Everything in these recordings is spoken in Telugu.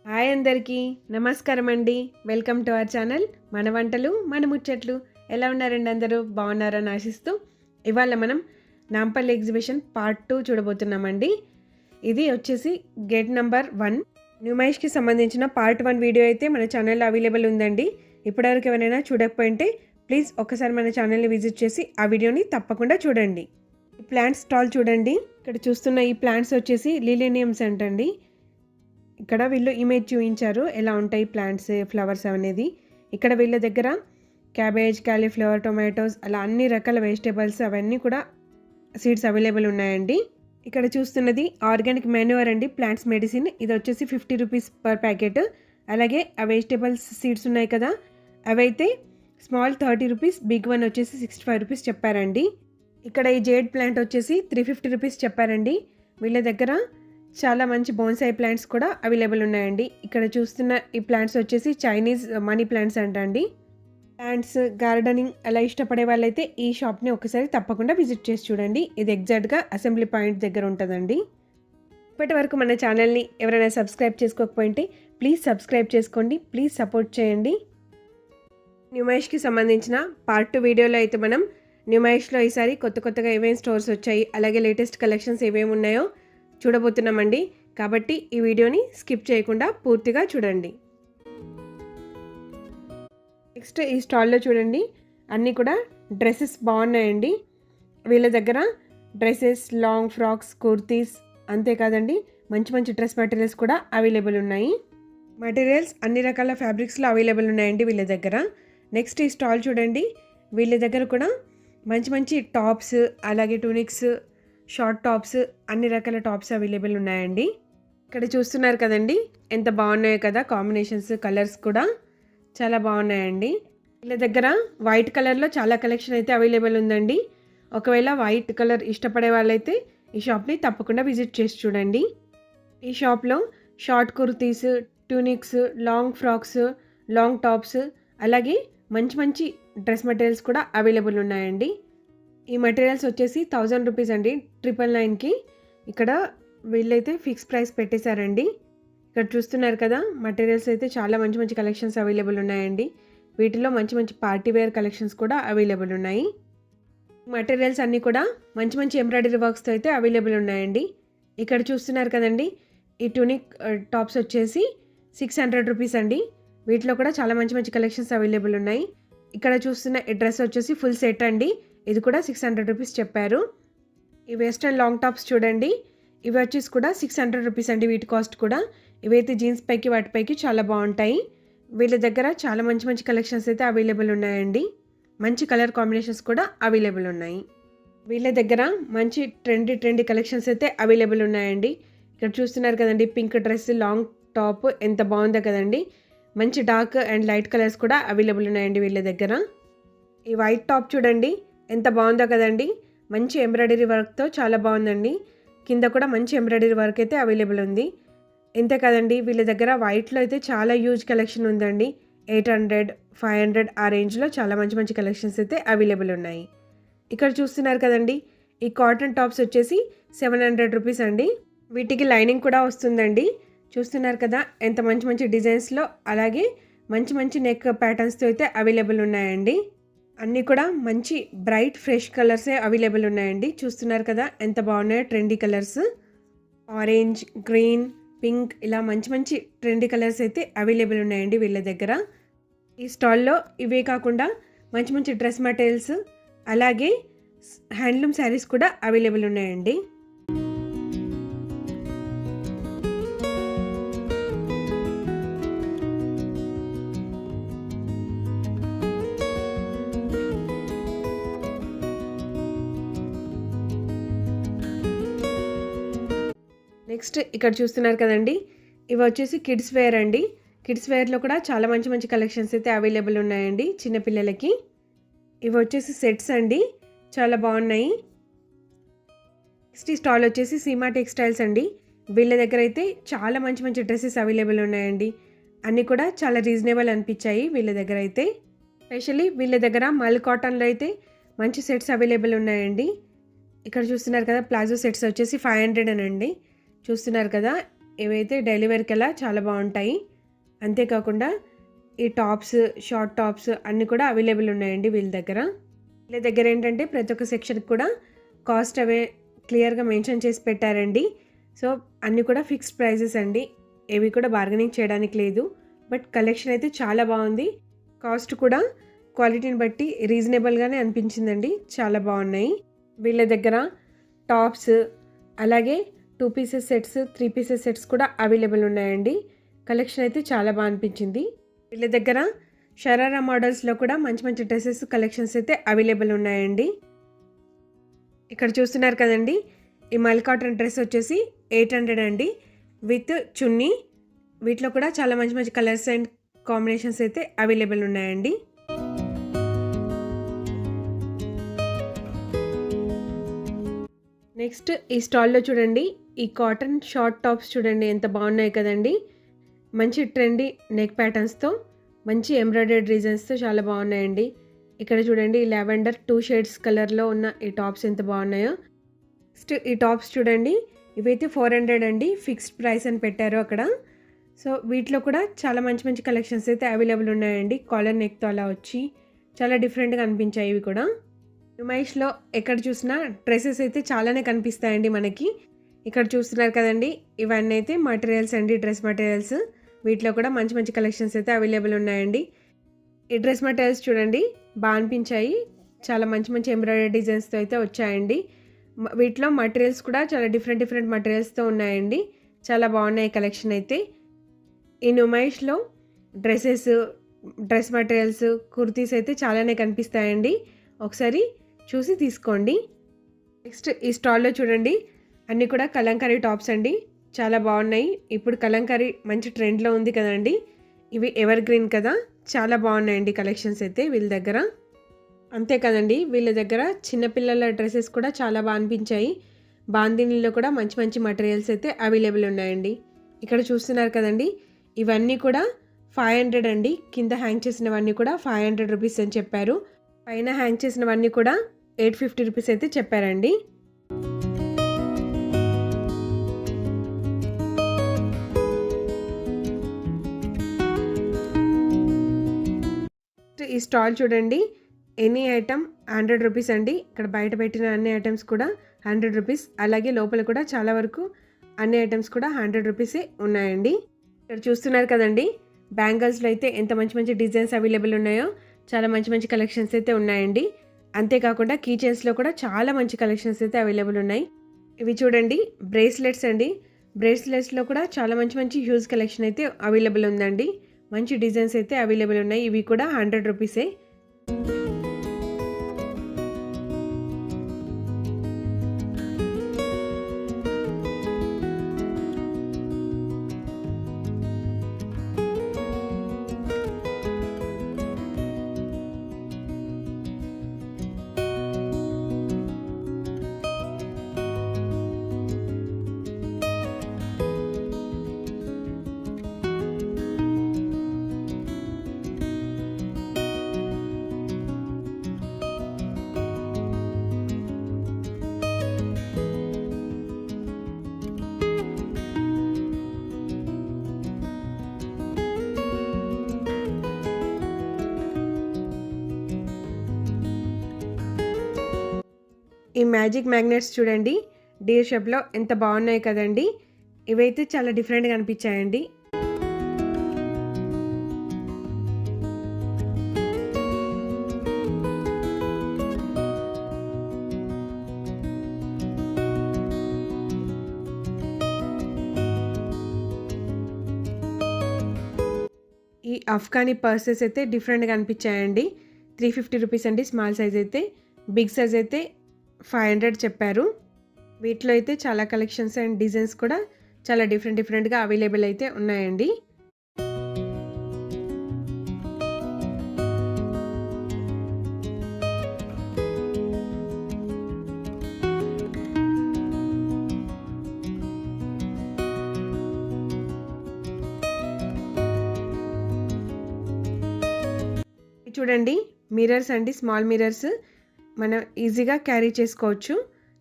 హాయ్ అందరికీ నమస్కారం అండి. వెల్కమ్ టు అవర్ ఛానల్ మన వంటలు మన ముచ్చట్లు. ఎలా ఉన్నారండి అందరూ? బాగున్నారని ఆశిస్తూ ఇవాళ మనం నాంపల్లి ఎగ్జిబిషన్ పార్ట్ 2 చూడబోతున్నామండి. ఇది వచ్చేసి గేట్ నెంబర్ 1 న్యూమైష్కి సంబంధించిన పార్ట్ 1 వీడియో అయితే మన ఛానల్లో అవైలబుల్ ఉందండి. ఇప్పటివరకు ఎవరైనా చూడకపోయింటే ప్లీజ్ ఒక్కసారి మన ఛానల్ని విజిట్ చేసి ఆ వీడియోని తప్పకుండా చూడండి. ఈ ప్లాంట్స్ స్టాల్ చూడండి. ఇక్కడ చూస్తున్న ఈ ప్లాంట్స్ వచ్చేసి లిలీనియమ్స్ అంటండి. ఇక్కడ వీళ్ళు ఇమేజ్ చూపించారు ఎలా ఉంటాయి ప్లాంట్స్ ఫ్లవర్స్ అనేది. ఇక్కడ వీళ్ళ దగ్గర క్యాబేజ్, కాలీఫ్లవర్, టొమాటోస్ అలా అన్ని రకాల వెజిటేబుల్స్ అవన్నీ కూడా సీడ్స్ అవైలబుల్ ఉన్నాయండి. ఇక్కడ చూస్తున్నది ఆర్గానిక్ మాన్యూర్ అండి, ప్లాంట్స్ మెడిసిన్. ఇది వచ్చేసి 50 రూపీస్ పర్ ప్యాకెట్. అలాగే ఆ వెజిటేబుల్స్ సీడ్స్ ఉన్నాయి కదా, అవైతే స్మాల్ 30 రూపీస్, బిగ్ వన్ వచ్చేసి 65 రూపీస్ చెప్పారండి. ఇక్కడ ఈ జేడ్ ప్లాంట్ వచ్చేసి 350 రూపీస్ చెప్పారండి. వీళ్ళ దగ్గర చాలా మంచి బోన్సాయి ప్లాంట్స్ కూడా అవైలబుల్ ఉన్నాయండి. ఇక్కడ చూస్తున్న ఈ ప్లాంట్స్ వచ్చేసి చైనీస్ మనీ ప్లాంట్స్ అంటండి. ప్లాంట్స్ గార్డెనింగ్ అలా ఇష్టపడే వాళ్ళైతే ఈ షాప్ని ఒకసారి తప్పకుండా విజిట్ చేసి చూడండి. ఇది ఎగ్జాక్ట్గా అసెంబ్లీ పాయింట్ దగ్గర ఉంటుందండి. ఇప్పటి వరకు మన ఛానల్ని ఎవరైనా సబ్స్క్రైబ్ చేసుకోకపోయింటే ప్లీజ్ సబ్స్క్రైబ్ చేసుకోండి, ప్లీజ్ సపోర్ట్ చేయండి. న్యూమైష్కి సంబంధించిన పార్ట్ 2 వీడియోలో అయితే మనం న్యూమైష్లో ఈసారి కొత్తగా ఏమేమి స్టోర్స్ వచ్చాయి, అలాగే లేటెస్ట్ కలెక్షన్స్ ఏమేమి ఉన్నాయో చూడబోతున్నామండి. కాబట్టి ఈ వీడియోని స్కిప్ చేయకుండా పూర్తిగా చూడండి. నెక్స్ట్ ఈ స్టాల్లో చూడండి, అన్నీ కూడా డ్రెస్సెస్ బాగున్నాయండి. వీళ్ళ దగ్గర డ్రెస్సెస్, లాంగ్ ఫ్రాక్స్, కుర్తీస్, అంతేకాదండి మంచి మంచి డ్రెస్ మెటీరియల్స్ కూడా అవైలబుల్ ఉన్నాయి. మెటీరియల్స్ అన్ని రకాల ఫ్యాబ్రిక్స్లో అవైలబుల్ ఉన్నాయండి వీళ్ళ దగ్గర. నెక్స్ట్ ఈ స్టాల్ చూడండి, వీళ్ళ దగ్గర కూడా మంచి మంచి టాప్స్, అలాగే టూనిక్స్, షార్ట్ టాప్స్, అన్ని రకాల టాప్స్ అవైలబుల్ ఉన్నాయండి. ఇక్కడ చూస్తున్నారు కదండి ఎంత బాగున్నాయో కదా, కాంబినేషన్స్, కలర్స్ కూడా చాలా బాగున్నాయండి. వీళ్ళ దగ్గర వైట్ కలర్లో చాలా కలెక్షన్ అయితే అవైలబుల్ ఉందండి. ఒకవేళ వైట్ కలర్ ఇష్టపడే వాళ్ళైతే ఈ షాప్ని తప్పకుండా విజిట్ చేసి చూడండి. ఈ షాప్లో short kurtis, tunics, long frocks, long tops, అలాగే మంచి మంచి డ్రెస్ మెటీరియల్స్ కూడా అవైలబుల్ ఉన్నాయండి. ఈ మెటీరియల్స్ వచ్చేసి 1000 రూపీస్ అండి, 999కి. ఇక్కడ వీళ్ళైతే ఫిక్స్ ప్రైస్ పెట్టేశారండి. ఇక్కడ చూస్తున్నారు కదా, మెటీరియల్స్ అయితే చాలా మంచి మంచి కలెక్షన్స్ అవైలబుల్ ఉన్నాయండి. వీటిలో మంచి మంచి పార్టీ వేర్ కలెక్షన్స్ కూడా అవైలబుల్ ఉన్నాయి. మెటీరియల్స్ అన్నీ కూడా మంచి మంచి ఎంబ్రాయిడరీ వర్క్స్తో అయితే అవైలబుల్ ఉన్నాయండి. ఇక్కడ చూస్తున్నారు కదండి, ఈ టూనిక్ టాప్స్ వచ్చేసి 600 రూపీస్ అండి. వీటిలో కూడా చాలా మంచి మంచి కలెక్షన్స్ అవైలబుల్ ఉన్నాయి. ఇక్కడ చూస్తున్న ఈ డ్రెస్ వచ్చేసి ఫుల్ సెట్ అండి, ఇది కూడా 600 రూపీస్ చెప్పారు. ఈ వెస్ట్రన్ లాంగ్ టాప్స్ చూడండి, ఇవి వచ్చేసి కూడా 600 రూపీస్ అండి వీటి కాస్ట్ కూడా. ఇవైతే జీన్స్ పైకి వాటిపైకి చాలా బాగుంటాయి. వీళ్ళ దగ్గర చాలా మంచి మంచి కలెక్షన్స్ అయితే అవైలబుల్ ఉన్నాయండి. మంచి కలర్ కాంబినేషన్స్ కూడా అవైలబుల్ ఉన్నాయి. వీళ్ళ దగ్గర మంచి ట్రెండీ కలెక్షన్స్ అయితే అవైలబుల్ ఉన్నాయండి. ఇక్కడ చూస్తున్నారు కదండి, పింక్ డ్రెస్, లాంగ్ టాప్ ఎంత బాగుందో కదండి. మంచి డార్క్ అండ్ లైట్ కలర్స్ కూడా అవైలబుల్ ఉన్నాయండి వీళ్ళ దగ్గర. ఈ వైట్ టాప్ చూడండి ఎంత బాగుందో కదండి, మంచి ఎంబ్రాయిడరీ వర్క్తో చాలా బాగుందండి. కింద కూడా మంచి ఎంబ్రాయిడరీ వర్క్ అయితే అవైలబుల్ ఉంది. ఇంతే కదండి, వీళ్ళ దగ్గర వైట్లో అయితే చాలా హ్యూజ్ కలెక్షన్ ఉందండి. 800, 500 ఆ రేంజ్లో చాలా మంచి మంచి కలెక్షన్స్ అయితే అవైలబుల్ ఉన్నాయి. ఇక్కడ చూస్తున్నారు కదండి, ఈ కాటన్ టాప్స్ వచ్చేసి 700 రూపీస్ అండి. వీటికి లైనింగ్ కూడా వస్తుందండి. చూస్తున్నారు కదా ఎంత మంచి మంచి డిజైన్స్లో, అలాగే మంచి మంచి నెక్ ప్యాటర్న్స్తో అయితే అవైలబుల్ ఉన్నాయండి. అన్నీ కూడా మంచి బ్రైట్ ఫ్రెష్ కలర్సే అవైలబుల్ ఉన్నాయండి. చూస్తున్నారు కదా ఎంత బాగున్నాయో trendy colours. Orange, green, pink, ఇలా మంచి మంచి ట్రెండీ కలర్స్ అయితే అవైలబుల్ ఉన్నాయండి వీళ్ళ దగ్గర. ఈ స్టాల్లో ఇవే కాకుండా మంచి మంచి డ్రెస్ మెటీరియల్స్, అలాగే హ్యాండ్లూమ్ శారీస్ కూడా అవైలబుల్ ఉన్నాయండి. నెక్స్ట్ ఇక్కడ చూస్తున్నారు కదండి, ఇవి వచ్చేసి కిడ్స్ వేర్ అండి. కిడ్స్ వేర్లో కూడా చాలా మంచి మంచి కలెక్షన్స్ అయితే అవైలబుల్ ఉన్నాయండి చిన్నపిల్లలకి. ఇవి వచ్చేసి సెట్స్ అండి, చాలా బాగున్నాయి. నెక్స్ట్ ఈ స్టాల్ వచ్చేసి సీమా టెక్స్టైల్స్ అండి. వీళ్ళ దగ్గర అయితే చాలా మంచి మంచి డ్రెస్సెస్ అవైలబుల్ ఉన్నాయండి. అన్నీ కూడా చాలా రీజనబుల్ అనిపించాయి వీళ్ళ దగ్గర అయితే. స్పెషల్లీ వీళ్ళ దగ్గర మల్ కాటన్లో అయితే మంచి సెట్స్ అవైలబుల్ ఉన్నాయండి. ఇక్కడ చూస్తున్నారు కదా, ప్లాజో సెట్స్ వచ్చేసి 500 అనండి. చూస్తున్నారు కదా ఇవైతే డైలీ వేర్‌కలా చాలా బావుంటాయి. అంతేకాకుండా ఈ టాప్స్, షార్ట్ టాప్స్ అన్నీ కూడా అవైలబుల్ ఉన్నాయండి వీళ్ళ దగ్గర. వీళ్ళ దగ్గర ఏంటంటే ప్రతి ఒక్క సెక్షన్‌కి కూడా కాస్ట్ క్లియర్‌గా మెన్షన్ చేసి పెట్టారండి. సో, అన్నీ కూడా ఫిక్స్డ్ ప్రైజెస్ అండి. ఏవి కూడా బార్గెనింగ్ చేయడానికి లేదు. బట్ కలెక్షన్ అయితే చాలా బాగుంది. కాస్ట్ కూడా క్వాలిటీని బట్టి రీజనబుల్‌గానే అనిపించిందండి. చాలా బాగున్నాయి. వీళ్ళ దగ్గర టాప్స్, అలాగే 2 పీసెస్ సెట్స్, 3 పీసెస్ సెట్స్ కూడా అవైలబుల్ ఉన్నాయండి. కలెక్షన్ అయితే చాలా బాగా అనిపించింది. వీళ్ళ దగ్గర షరారా మోడల్స్‌లో కూడా మంచి మంచి డ్రెసెస్ కలెక్షన్స్ అయితే అవైలబుల్ ఉన్నాయండి. ఇక్కడ చూస్తున్నారు కదండి, ఈ మల్ కాటన్ డ్రెస్ వచ్చేసి 800 అండి విత్ చున్నీ. వీటిలో కూడా చాలా మంచి మంచి కలర్స్ అండ్ కాంబినేషన్స్ అయితే అవైలబుల్ ఉన్నాయండి. నెక్స్ట్ ఈ స్టాల్లో చూడండి, ఈ కాటన్ షార్ట్ టాప్స్ చూడండి ఎంత బాగున్నాయి కదండి. మంచి ట్రెండీ నెక్ ప్యాటర్న్స్తో, మంచి ఎంబ్రాయిడరీ డిజైన్స్తో చాలా బాగున్నాయండి. ఇక్కడ చూడండి లావెండర్ 2 షేడ్స్ కలర్లో ఉన్న ఈ టాప్స్ ఎంత బాగున్నాయో. నెక్స్ట్ ఈ టాప్స్ చూడండి, ఇవైతే 400 అండి, ఫిక్స్డ్ ప్రైస్ అని పెట్టారు అక్కడ. సో వీటిలో కూడా చాలా మంచి మంచి కలెక్షన్స్ అయితే అవైలబుల్ ఉన్నాయండి. కాలర్ నెక్తో అలా వచ్చి చాలా డిఫరెంట్గా అనిపించాయి ఇవి కూడా. నుమైష్లో ఎక్కడ చూసినా డ్రెస్సెస్ అయితే చాలానే కనిపిస్తాయండి మనకి. ఇక్కడ చూస్తున్నారు కదండి, ఇవన్నీ అయితే మటీరియల్స్ అండి, డ్రెస్ మటీరియల్స్. వీటిలో కూడా మంచి మంచి కలెక్షన్స్ అయితే అవైలబుల్ ఉన్నాయండి. ఈ డ్రెస్ మటీరియల్స్ చూడండి బాగా అనిపించాయి. చాలా మంచి మంచి ఎంబ్రాయిడరీ డిజైన్స్తో అయితే వచ్చాయండి. వీటిలో మటీరియల్స్ కూడా చాలా డిఫరెంట్ డిఫరెంట్ మటీరియల్స్తో ఉన్నాయండి. చాలా బాగున్నాయి కలెక్షన్ అయితే. ఈ నుమైష్లో డ్రెస్సెస్, డ్రెస్ మటీరియల్స్, కుర్తీస్ అయితే చాలానే కనిపిస్తాయండి. ఒకసారి చూసి తీసుకోండి. నెక్స్ట్ ఈ స్టాల్లో చూడండి, అన్నీ కూడా కలంకారీ టాప్స్ అండి. చాలా బాగున్నాయి. ఇప్పుడు కలంకారీ మంచి ట్రెండ్లో ఉంది కదండి. ఇవి ఎవర్ గ్రీన్ కదా, చాలా బాగున్నాయండి కలెక్షన్స్ అయితే వీళ్ళ దగ్గర. అంతే కదండి, వీళ్ళ దగ్గర చిన్నపిల్లల డ్రెస్సెస్ కూడా చాలా బాగా అనిపించాయి. బాందినీలో కూడా మంచి మంచి మటీరియల్స్ అయితే అవైలబుల్ ఉన్నాయండి. ఇక్కడ చూస్తున్నారు కదండి, ఇవన్నీ కూడా 500 అండి. కింద హ్యాంగ్ చేసినవన్నీ కూడా 500 రూపీస్ అని చెప్పారు. పైన హ్యాంగ్ చేసినవన్నీ కూడా 850 రూపీస్ అయితే చెప్పారండి. ఈ స్టాల్ చూడండి, ఎనీ ఐటమ్ 100 రూపీస్ అండి. ఇక్కడ బయట పెట్టిన అన్ని ఐటమ్స్ కూడా 100 రూపీస్. అలాగే లోపల కూడా చాలా వరకు అన్ని ఐటమ్స్ కూడా 100 రూపీసే ఉన్నాయండి. ఇక్కడ చూస్తున్నారు కదండి, బ్యాంగిల్స్లో అయితే ఎంత మంచి మంచి డిజైన్స్ అవైలబుల్ ఉన్నాయో. చాలా మంచి మంచి కలెక్షన్స్ అయితే ఉన్నాయండి. అంతేకాకుండా కీ చైన్స్లో కూడా చాలా మంచి కలెక్షన్స్ అయితే అవైలబుల్ ఉన్నాయి. ఇవి చూడండి బ్రేస్లెట్స్ అండి. బ్రేస్లెట్స్లో కూడా చాలా మంచి మంచి హ్యూజ్ కలెక్షన్ అయితే అవైలబుల్ ఉందండి. మంచి డిజైన్స్ అయితే అవైలబుల్ ఉన్నాయి. ఇవి కూడా 100 రూపీసే. ఈ మ్యాజిక్ మ్యాగ్నెట్స్ చూడండి డీర్ షేప్లో ఎంత బాగున్నాయి కదండి. ఇవైతే చాలా డిఫరెంట్గా అనిపించాయండి. ఈ అఫ్ఘానీ పర్సెస్ అయితే డిఫరెంట్గా అనిపించాయండి. 350 రూపీస్ అండి స్మాల్ సైజ్ అయితే. బిగ్ సైజ్ అయితే 500 చెప్పారు. వీటిలో అయితే చాలా కలెక్షన్స్ అండ్ డిజైన్స్ కూడా చాలా డిఫరెంట్గా అవైలబుల్ అయితే ఉన్నాయండి. చూడండి మిర్రర్స్ అండి, స్మాల్ మిర్రర్స్ మనం ఈజీగా క్యారీ చేసుకోవచ్చు.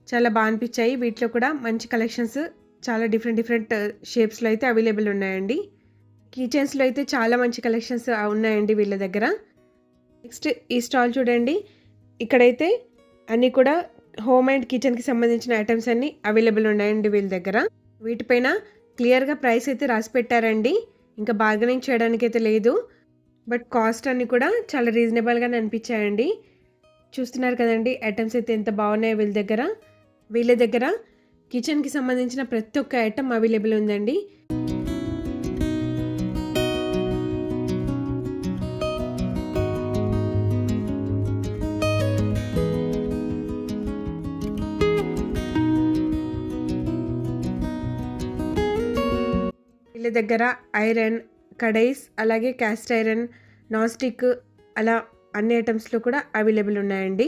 చాలా బాగా అనిపించాయి. వీటిలో కూడా మంచి కలెక్షన్స్ చాలా డిఫరెంట్ షేప్స్లో అయితే అవైలబుల్ ఉన్నాయండి. కిచెన్స్లో అయితే చాలా మంచి కలెక్షన్స్ ఉన్నాయండి వీళ్ళ దగ్గర. నెక్స్ట్ ఈ స్టాల్ చూడండి. ఇక్కడైతే అన్నీ కూడా హోమ్ అండ్ కిచెన్కి సంబంధించిన ఐటమ్స్ అన్నీ అవైలబుల్ ఉన్నాయండి వీళ్ళ దగ్గర. వీటిపైన క్లియర్గా ప్రైస్ అయితే రాసి పెట్టారండి. ఇంకా బార్గెనింగ్ చేయడానికి అయితే లేదు. బట్ కాస్ట్ అన్నీ కూడా చాలా రీజనబుల్గానే అనిపించాయండి. చూస్తున్నారు కదండి ఐటమ్స్ అయితే ఎంత బాగున్నాయో వీళ్ళ దగ్గర. వీళ్ళ దగ్గర కిచెన్కి సంబంధించిన ప్రతి ఒక్క ఐటమ్ అవైలబుల్ ఉందండి. వీళ్ళ దగ్గర ఐరన్, కడాయిస్, అలాగే క్యాస్ట్ ఐరన్, నాన్ స్టిక్ అలా అన్ని ఐటమ్స్లో కూడా అవైలబుల్ ఉన్నాయండి.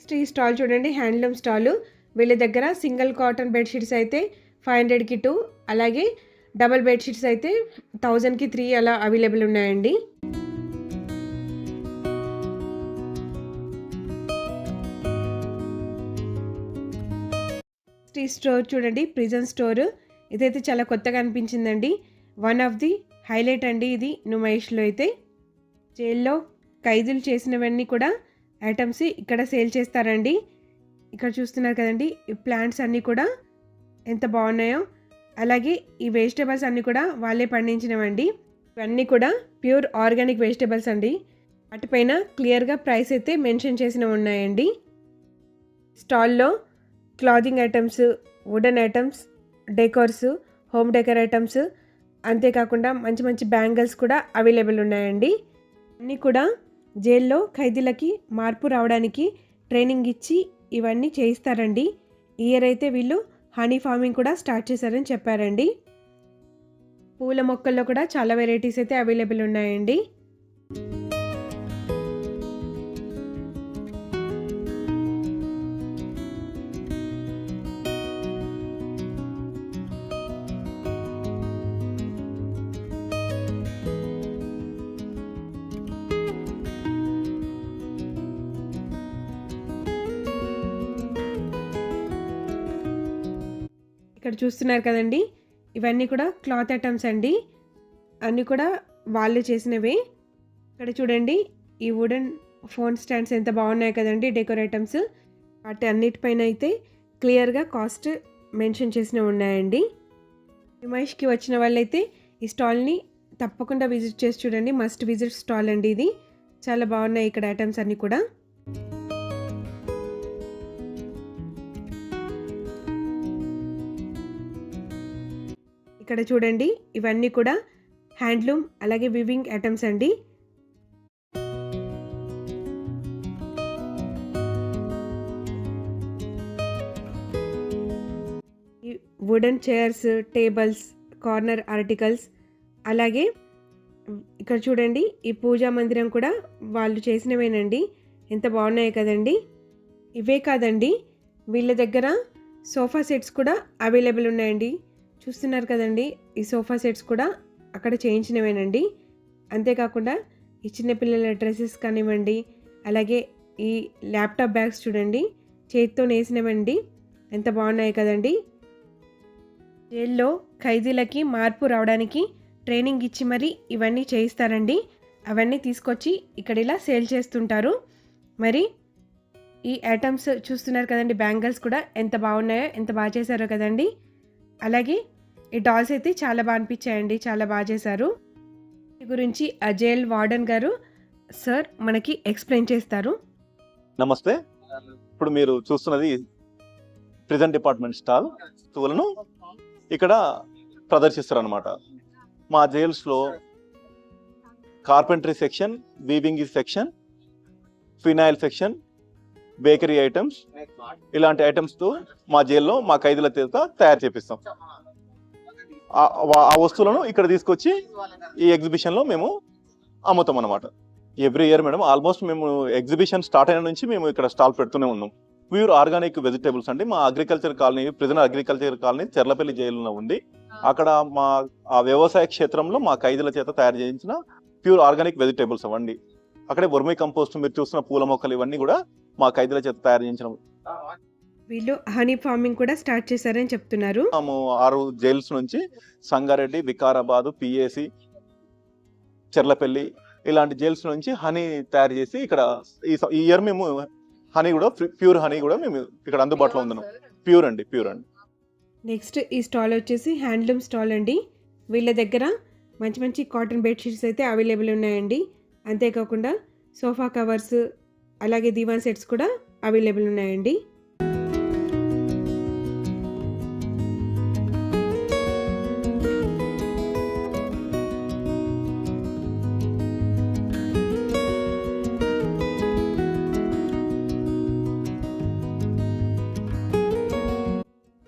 ఈ స్టాల్ చూడండి, హ్యాండ్లూమ్ స్టాలు. వీళ్ళ దగ్గర సింగిల్ కాటన్ బెడ్షీట్స్ అయితే 500కి 2, అలాగే డబల్ బెడ్షీట్స్ అయితే 1000కి 3 అలా అవైలబుల్ ఉన్నాయండి. ఈ స్టోర్ చూడండి, ప్రిజన్ స్టోర్. ఇదైతే చాలా కొత్తగా అనిపించిందండి. వన్ ఆఫ్ ది హైలైట్ అండి ఇది నుమైష్లో అయితే. జైల్లో ఖైదీలు చేసినవన్నీ కూడా ఐటమ్స్ ఇక్కడ సేల్ చేస్తారండి. ఇక్కడ చూస్తున్నారు కదండి, ఈ ప్లాంట్స్ అన్నీ కూడా ఎంత బాగున్నాయో. అలాగే ఈ వెజిటేబుల్స్ అన్నీ కూడా వాళ్ళే పండించినవండి. ఇవన్నీ కూడా ప్యూర్ ఆర్గానిక్ వెజిటేబుల్స్ అండి. వాటిపైన క్లియర్గా ప్రైస్ అయితే మెన్షన్ చేసినవి ఉన్నాయండి. స్టాల్లో clothing items, wooden items, decors, home decor items, అంతేకాకుండా మంచి మంచి బ్యాంగిల్స్ కూడా అవైలబుల్ ఉన్నాయండి. అన్నీ కూడా జైల్లో ఖైదీలకి మార్పు రావడానికి ట్రైనింగ్ ఇచ్చి ఇవన్నీ చేయిస్తారండి. ఈ ఇయర్ అయితే వీళ్ళు హనీ ఫార్మింగ్ కూడా స్టార్ట్ చేశారని చెప్పారండి. పూల మొక్కల్లో కూడా చాలా వెరైటీస్ అయితే అవైలబుల్ ఉన్నాయండి. ఇక్కడ చూస్తున్నారు కదండి, ఇవన్నీ కూడా క్లాత్ ఐటమ్స్ అండి. అన్నీ కూడా వాళ్ళు చేసినవే. ఇక్కడ చూడండి, ఈ వుడెన్ ఫోన్ స్టాండ్స్ ఎంత బాగున్నాయి కదండి, డెకోర్ ఐటమ్స్. వాటి అన్నిటిపైన అయితే క్లియర్గా కాస్ట్ మెన్షన్ చేసినవి ఉన్నాయండి. హిమైష్కి వచ్చిన వాళ్ళైతే ఈ స్టాల్ని తప్పకుండా విజిట్ చేసి చూడండి. మస్ట్ విజిట్ స్టాల్ అండి ఇది. చాలా బాగున్నాయి ఇక్కడ ఐటమ్స్ అన్నీ కూడా. ఇక్కడ చూడండి, ఇవన్నీ కూడా హ్యాండ్లూమ్ అలాగే వివింగ్ ఐటమ్స్ అండి. ఈ wooden chairs, tables, corner articles, అలాగే ఇక్కడ చూడండి ఈ పూజా మందిరం కూడా వాళ్ళు చేసినవేనండి. ఎంత బాగున్నాయి కదండి. ఇవే కాదండి, వీళ్ళ దగ్గర సోఫా సెట్స్ కూడా అవైలబుల్ ఉన్నాయండి. చూస్తున్నారు కదండి, ఈ సోఫా సెట్స్ కూడా అక్కడ చేయించినవేనండి. అంతేకాకుండా ఈ చిన్నపిల్లల డ్రెస్సెస్ కానివ్వండి, అలాగే ఈ ల్యాప్టాప్ బ్యాగ్స్ చూడండి, చేతితో నేసినవండి. ఎంత బాగున్నాయి కదండి. జైల్లో ఖైదీలకి మార్పు రావడానికి ట్రైనింగ్ ఇచ్చి మరి ఇవన్నీ చేయిస్తారండి. అవన్నీ తీసుకొచ్చి ఇక్కడ ఇలా సేల్ చేస్తుంటారు. మరి ఈ ఐటమ్స్ చూస్తున్నారు కదండి, బ్యాంగిల్స్ కూడా ఎంత బాగున్నాయో, ఎంత బాగా చేశారో కదండి. అలాగే ఈ డాల్స్ అయితే చాలా బాగా అనిపించాయండి, చాలా బాగా చేశారు. ఈ గురించి జైల్ వార్డెన్ గారు సార్ మనకి ఎక్స్ప్లెయిన్ చేస్తారు. నమస్తే. ఇప్పుడు మీరు చూస్తున్నది ప్రిజన్ డిపార్ట్మెంట్ స్టాల్ వస్తువులను ఇక్కడ ప్రదర్శిస్తారు అనమాట. మా జైల్స్లో carpentry section, weaving section, phenyl section, bakery items, ఇలాంటి ఐటమ్స్తో మా జైల్లో మా ఖైదీల చేత తయారు చేపిస్తాం. ఆ వస్తువులను ఇక్కడ తీసుకొచ్చి ఈ ఎగ్జిబిషన్లో మేము అమ్ముతాం అనమాట. ఎవ్రీ ఇయర్ మేడం ఆల్మోస్ట్ మేము ఎగ్జిబిషన్ స్టార్ట్ అయిన నుంచి మేము ఇక్కడ స్టాల్ పెడుతూనే ఉన్నాం. ప్యూర్ ఆర్గానిక్ వెజిటేబుల్స్ అండి. మా agriculture colony, prisoner agriculture colony Cherlapally జైలులో ఉంది. అక్కడ మా ఆ వ్యవసాయ క్షేత్రంలో మా ఖైదీల చేత తయారు చేయించిన ప్యూర్ ఆర్గానిక్ వెజిటేబుల్స్ అవండి. అక్కడే వర్మీ కంపోస్ట్, మీరు చూస్తున్న పూల మొక్కలు ఇవన్నీ కూడా మా ఖైదీల చేత తయారు చేయించిన. వీళ్ళు హనీ ఫార్మింగ్ కూడా స్టార్ట్ చేశారని చెప్తున్నారు. 6 జైల్స్ నుంచి సంగారెడ్డి, వికారాబాద్, పిఏసి, చెర్లపల్లి ఇలాంటి జైల్స్ నుంచి హనీ తయారు చేసి ఇక్కడ ఈ ఇయర్ మేము హనీ కూడా ప్యూర్ హనీ కూడా మేము ఇక్కడ అందుబాటులో ఉందన్నాం. ప్యూర్ అండి. నెక్స్ట్ ఈ స్టాల్ వచ్చేసి హ్యాండ్లూమ్ స్టాల్ అండి. వీళ్ళ దగ్గర మంచి మంచి కాటన్ బెడ్షీట్స్ అయితే అవైలబుల్ ఉన్నాయండి. అంతేకాకుండా సోఫా కవర్స్ అలాగే దివాన్ సెట్స్ కూడా అవైలబుల్ ఉన్నాయండి.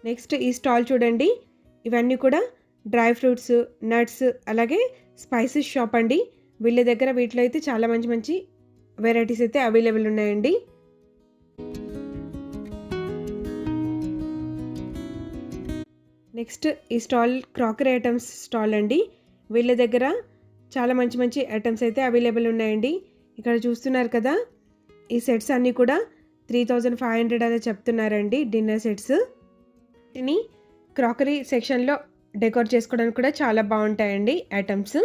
నెక్స్ట్ ఈ స్టాల్ చూడండి. ఇవన్నీ కూడా డ్రై ఫ్రూట్స్, నట్స్ అలాగే స్పైసెస్ షాప్ అండి. వీళ్ళ దగ్గర వీటిలో అయితే చాలా మంచి మంచి వెరైటీస్ అయితే అవైలబుల్ ఉన్నాయండి. నెక్స్ట్ ఈ స్టాల్ క్రాకరీ ఐటమ్స్ స్టాల్ అండి. వీళ్ళ దగ్గర చాలా మంచి మంచి ఐటమ్స్ అయితే అవైలబుల్ ఉన్నాయండి. ఇక్కడ చూస్తున్నారు కదా, ఈ సెట్స్ అన్నీ కూడా 3500 అలా చెప్తున్నారండి. డిన్నర్ సెట్స్ వీటిని క్రాకరీ సెక్షన్లో డెకోర్ చేసుకోవడానికి కూడా చాలా బాగుంటాయండి ఐటమ్స్.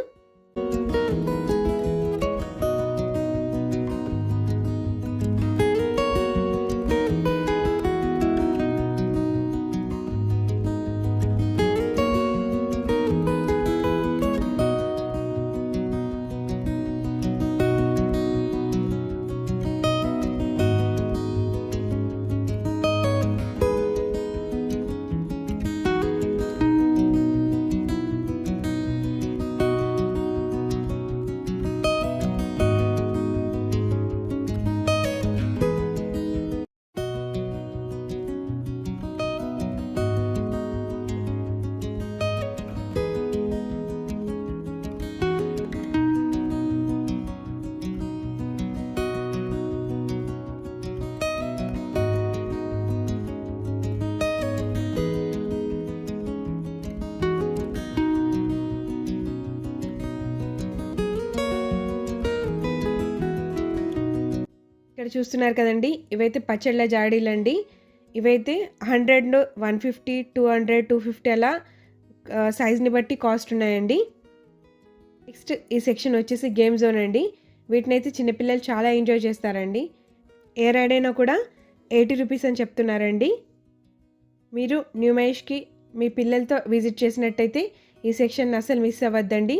ఇక్కడ చూస్తున్నారు కదండి, ఇవైతే పచ్చళ్ళ జాడీలండి. ఇవైతే 100, 150, 200, 250 అలా సైజ్ని బట్టి కాస్ట్ ఉన్నాయండి. నెక్స్ట్ ఈ సెక్షన్ వచ్చేసి గేమ్ జోన్ అండి. వీటినైతే చిన్నపిల్లలు చాలా ఎంజాయ్ చేస్తారండి. ఏ రైడ్ అయినా కూడా 80 రూపీస్ అని చెప్తున్నారండి. మీరు న్యూ మహేష్కి మీ పిల్లలతో విజిట్ చేసినట్టయితే ఈ సెక్షన్ అసలు మిస్ అవ్వద్దండి.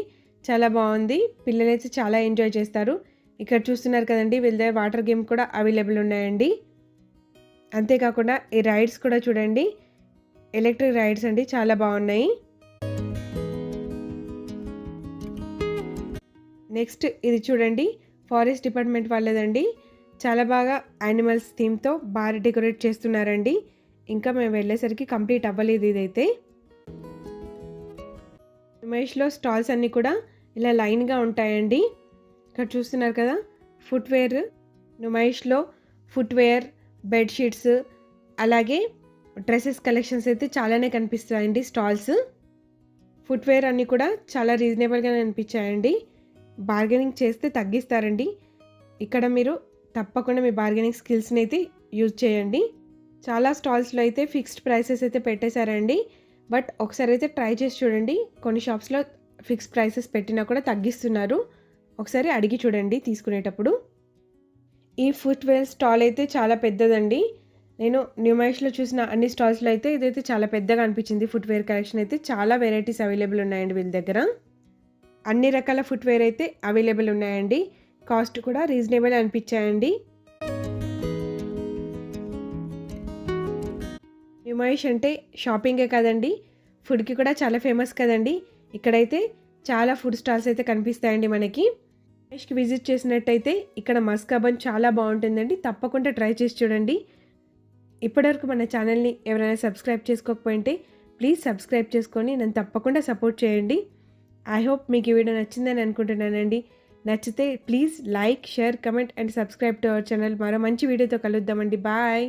చాలా బాగుంది, పిల్లలైతే చాలా ఎంజాయ్ చేస్తారు. ఇక్కడ చూస్తున్నారు కదండి, వీళ్ళ దగ్గర వాటర్ గేమ్ కూడా అవైలబుల్ ఉన్నాయండి. అంతేకాకుండా ఈ రైడ్స్ కూడా చూడండి, ఎలక్ట్రిక్ రైడ్స్ అండి, చాలా బాగున్నాయి. నెక్స్ట్ ఇది చూడండి, ఫారెస్ట్ డిపార్ట్మెంట్ వాళ్ళదండి. చాలా బాగా యానిమల్స్ థీమ్తో బాగా డెకరేట్ చేస్తున్నారండి. ఇంకా మేము వెళ్ళేసరికి కంప్లీట్ అవ్వలేదు ఇదైతే. మహేష్లో స్టాల్స్ అన్నీ కూడా ఇలా లైన్గా ఉంటాయండి. ఇక్కడ చూస్తున్నారు కదా, ఫుట్వేర్, నుమైష్లో ఫుట్వేర్, బెడ్షీట్స్ అలాగే డ్రెస్సెస్ కలెక్షన్స్ అయితే చాలానే కనిపిస్తాయండి స్టాల్స్. ఫుట్వేర్ అన్నీ కూడా చాలా రీజనబుల్గానే అనిపించాయండి. బార్గెనింగ్ చేస్తే తగ్గిస్తారండి. ఇక్కడ మీరు తప్పకుండా మీ బార్గెనింగ్ స్కిల్స్ని అయితే యూజ్ చేయండి. చాలా స్టాల్స్లో అయితే ఫిక్స్డ్ ప్రైసెస్ అయితే పెట్టేశారండి. బట్ ఒకసారి అయితే ట్రై చేసి చూడండి. కొన్ని షాప్స్లో ఫిక్స్డ్ ప్రైసెస్ పెట్టినా కూడా తగ్గిస్తున్నారు. ఒకసారి అడిగి చూడండి తీసుకునేటప్పుడు. ఈ ఫుట్వేర్ స్టాల్ అయితే చాలా పెద్దదండి. నేను న్యూ మహేష్లో చూసిన అన్ని స్టాల్స్లో అయితే ఇదైతే చాలా పెద్దగా అనిపించింది. ఫుట్వేర్ కలెక్షన్ అయితే చాలా వెరైటీస్ అవైలబుల్ ఉన్నాయండి వీళ్ళ దగ్గర. అన్ని రకాల ఫుట్వేర్ అయితే అవైలబుల్ ఉన్నాయండి. కాస్ట్ కూడా రీజనబుల్ అనిపించాయండి. న్యూ మహేష్ అంటే షాపింగే కదండి, ఫుడ్కి కూడా చాలా ఫేమస్ కదండి. ఇక్కడైతే చాలా ఫుడ్ స్టాల్స్ అయితే కనిపిస్తాయండి మనకి. మహేష్కి విజిట్ చేసినట్టయితే ఇక్కడ మస్కాబన్ చాలా బాగుంటుందండి. తప్పకుండా ట్రై చేసి చూడండి. ఇప్పటివరకు మన ఛానల్ని ఎవరైనా సబ్స్క్రైబ్ చేసుకోకపోయింటే ప్లీజ్ సబ్స్క్రైబ్ చేసుకొని నన్ను తప్పకుండా సపోర్ట్ చేయండి. ఐ హోప్ మీకు ఈ వీడియో నచ్చిందని అనుకుంటున్నానండి. నచ్చితే please like, share, comment and subscribe to our channel. మరో మంచి వీడియోతో కలుద్దామండి. బాయ్.